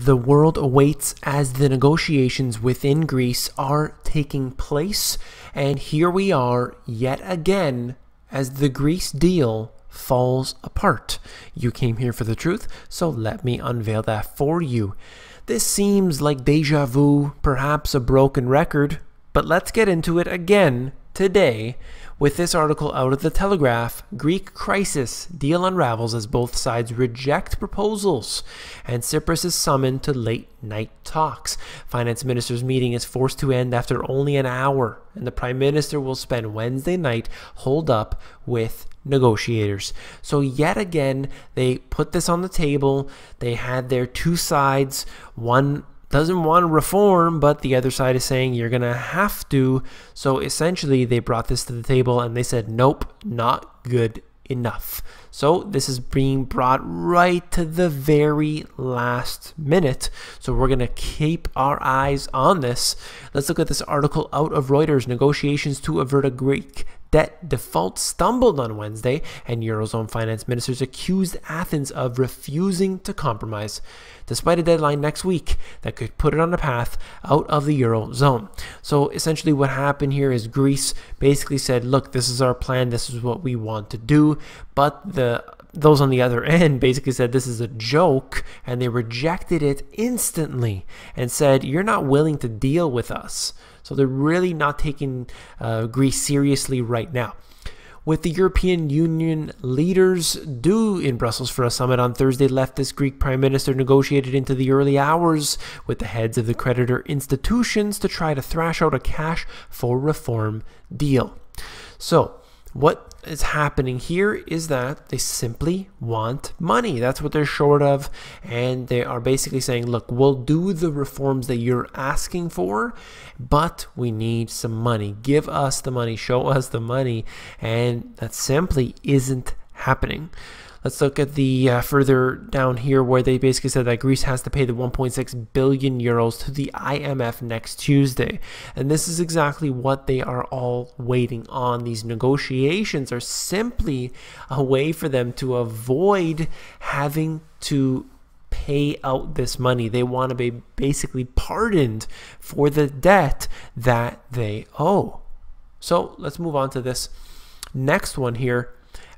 The world awaits as the negotiations within Greece are taking place, and here we are yet again as the Greece deal falls apart. You came here for the truth, so let me unveil that for you. This seems like deja vu, perhaps a broken record, but let's get into it again today with this article out of the Telegraph. Greek crisis deal unravels as both sides reject proposals, and Cyprus is summoned to late-night talks. Finance minister's meeting is forced to end after only an hour, and the Prime Minister will spend Wednesday night holed up with negotiators. So yet again, they put this on the table. They had their two sides. One doesn't want to reform, but the other side is saying you're going to have to. So essentially, they brought this to the table and they said, nope, not good enough. So this is being brought right to the very last minute. So we're going to keep our eyes on this. Let's look at this article out of Reuters. Negotiations to avert a Greek debt default stumbled on Wednesday, and Eurozone finance ministers accused Athens of refusing to compromise, despite a deadline next week that could put it on a path out of the Eurozone. So essentially what happened here is Greece basically said, look, this is our plan, this is what we want to do, but those on the other end basically said this is a joke, and they rejected it instantly and said, you're not willing to deal with us. So they're really not taking Greece seriously right now. With the European Union leaders due in Brussels for a summit on Thursday, leftist Greek Prime Minister negotiated into the early hours with the heads of the creditor institutions to try to thrash out a cash for reform deal. So what is happening here is that they simply want money. That's what they're short of, and they are basically saying, look, we'll do the reforms that you're asking for, but we need some money. Give us the money, show us the money, and that simply isn't happening. Let's look at the further down here where they basically said that Greece has to pay the 1.6 billion euros to the IMF next Tuesday. And this is exactly what they are all waiting on. These negotiations are simply a way for them to avoid having to pay out this money. They want to be basically pardoned for the debt that they owe. So let's move on to this next one here.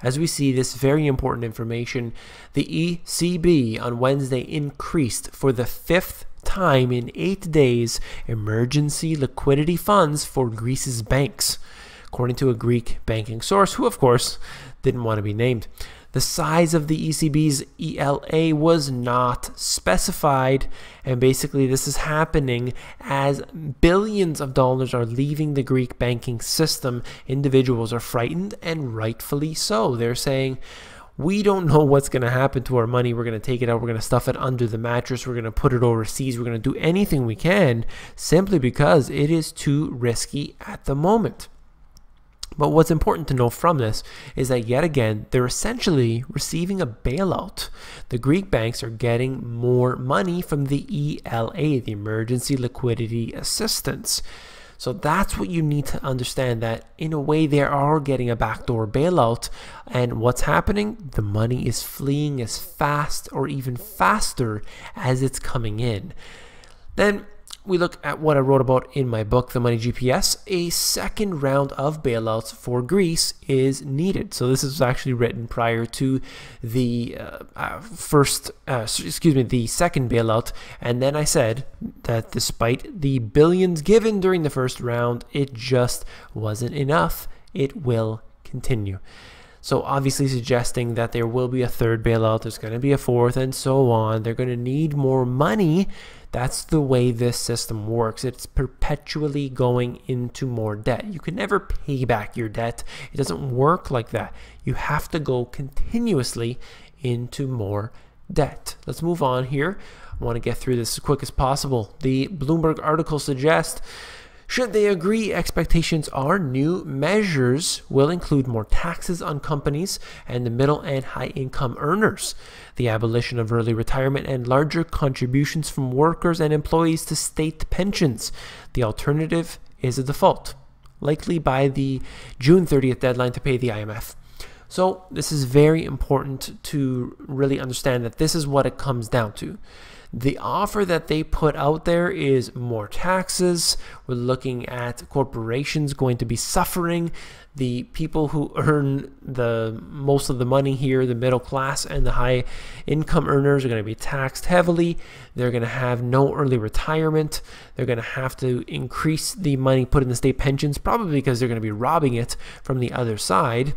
As we see this very important information, the ECB on Wednesday increased for the 5th time in 8 days emergency liquidity funds for Greece's banks, according to a Greek banking source who, of course, didn't want to be named. The size of the ECB's ELA was not specified, and basically this is happening as billions of dollars are leaving the Greek banking system. Individuals are frightened, and rightfully so. They're saying, we don't know what's going to happen to our money. We're going to take it out. We're going to stuff it under the mattress. We're going to put it overseas. We're going to do anything we can simply because it is too risky at the moment. But what's important to know from this is that yet again, they're essentially receiving a bailout. The Greek banks are getting more money from the ELA, the Emergency Liquidity Assistance. So that's what you need to understand, that in a way they are getting a backdoor bailout. And what's happening? The money is fleeing as fast or even faster as it's coming in. Then we look at what I wrote about in my book, The Money GPS. A second round of bailouts for Greece is needed. So this is actually written prior to the the second bailout. And then I said that despite the billions given during the first round, it just wasn't enough. It will continue. So obviously suggesting that there will be a third bailout, there's going to be a fourth, and so on. They're going to need more money. That's the way this system works. It's perpetually going into more debt. You can never pay back your debt. It doesn't work like that. You have to go continuously into more debt. Let's move on here. I want to get through this as quick as possible. The Bloomberg article suggests, should they agree, expectations are new measures will include more taxes on companies and the middle and high income earners, the abolition of early retirement, and larger contributions from workers and employees to state pensions. The alternative is a default, likely by the June 30th deadline to pay the IMF. So this is very important to really understand that this is what it comes down to. The offer that they put out there is more taxes. We're looking at corporations going to be suffering. The people who earn the most of the money here, the middle class and the high income earners, are going to be taxed heavily. They're going to have no early retirement. They're going to have to increase the money put in the state pensions, probably because they're going to be robbing it from the other side,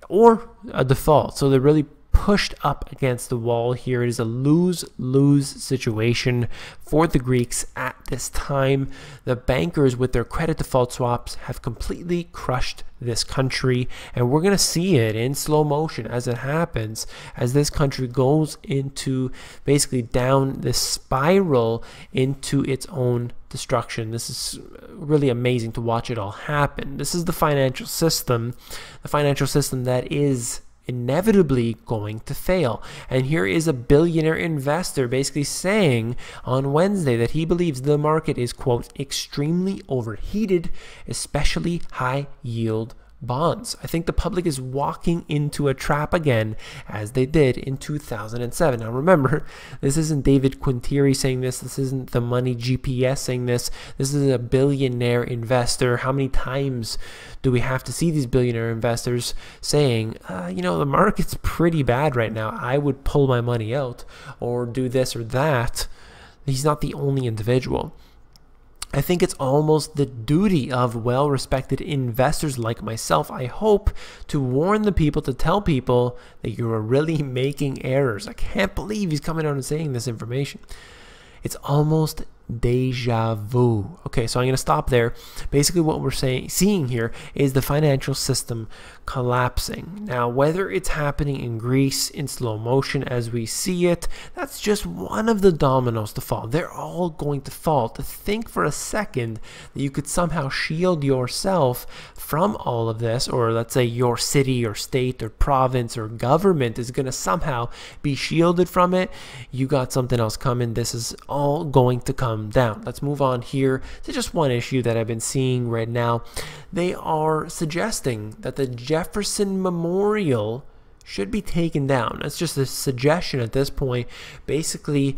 or a default. So they're really pushed up against the wall here. It is a lose-lose situation for the Greeks at this time. The bankers with their credit default swaps have completely crushed this country, and we're going to see it in slow motion as it happens, as this country goes into basically down this spiral into its own destruction. This is really amazing to watch it all happen. This is the financial system that is inevitably going to fail. And here is a billionaire investor basically saying on Wednesday that he believes the market is, quote, extremely overheated, especially high yield bonds. I think the public is walking into a trap again, as they did in 2007. Now remember, this isn't David Quintieri saying this. This isn't the Money GPS saying this. This is a billionaire investor. How many times do we have to see these billionaire investors saying, you know, the market's pretty bad right now, I would pull my money out or do this or that? He's not the only individual. I think it's almost the duty of well-respected investors like myself, I hope, to warn the people, to tell people that you're really making errors. I can't believe he's coming out and saying this information. It's almost deja vu. Okay, so I'm going to stop there. Basically what we're seeing here is the financial system collapsing. Now, whether it's happening in Greece in slow motion as we see it, that's just one of the dominoes to fall. They're all going to fall. To think for a second that you could somehow shield yourself from all of this, or let's say your city or state or province or government is going to somehow be shielded from it, you got something else coming. This is all going to come down. Let's move on here to just one issue that I've been seeing right now. They are suggesting that the Jefferson Memorial should be taken down. That's just a suggestion at this point, basically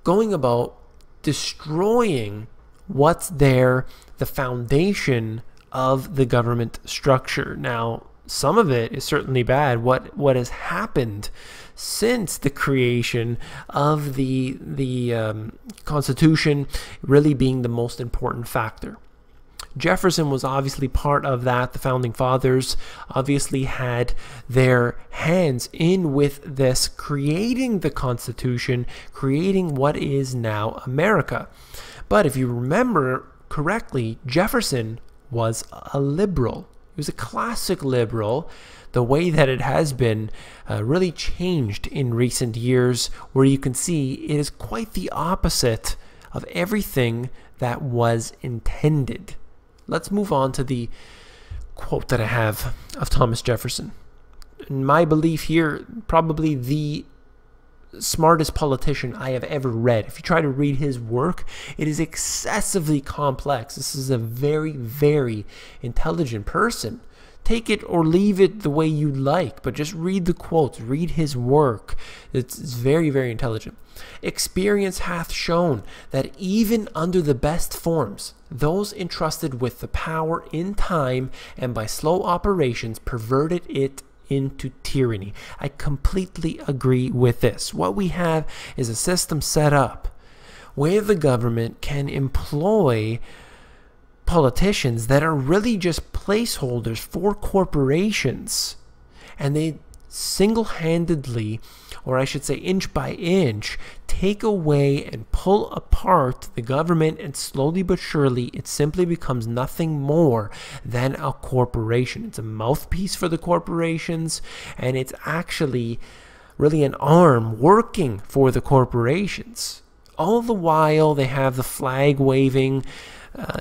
going about destroying what's there, the foundation of the government structure. Now, some of it is certainly bad. What has happened since the creation of the Constitution really being the most important factor. Jefferson was obviously part of that. The founding fathers obviously had their hands in with this, creating the Constitution, creating what is now America. But if you remember correctly, Jefferson was a liberal. He was a classic liberal. The way that it has been really changed in recent years, where you can see it is quite the opposite of everything that was intended. Let's move on to the quote that I have of Thomas Jefferson. In my belief here, probably the smartest politician I have ever read. If you try to read his work, it is excessively complex. This is a very, very intelligent person. Take it or leave it the way you like, but just read the quotes, read his work. It's very, very intelligent. Experience hath shown that even under the best forms, those entrusted with the power in time and by slow operations perverted it into tyranny. I completely agree with this. What we have is a system set up where the government can employ politicians that are really just placeholders for corporations, and they single-handedly, or I should say inch by inch, take away and pull apart the government, and slowly but surely it simply becomes nothing more than a corporation. It's a mouthpiece for the corporations, and it's actually really an arm working for the corporations. All the while they have the flag waving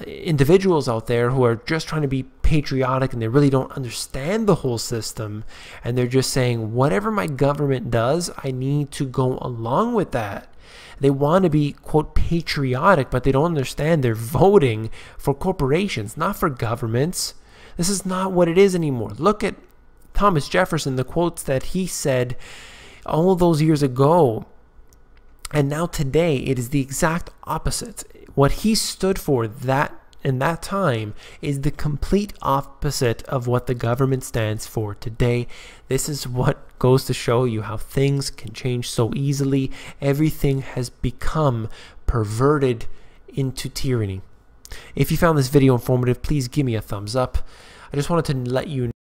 individuals out there who are just trying to be patriotic, and they really don't understand the whole system, and they're just saying, whatever my government does, I need to go along with that. They want to be, quote, patriotic, but they don't understand they're voting for corporations, not for governments. This is not what it is anymore. Look at Thomas Jefferson, the quotes that he said all those years ago. And now today, it is the exact opposite. What he stood for in that time is the complete opposite of what the government stands for today. This is what goes to show you how things can change so easily. Everything has become perverted into tyranny. If you found this video informative, please give me a thumbs up. I just wanted to let you know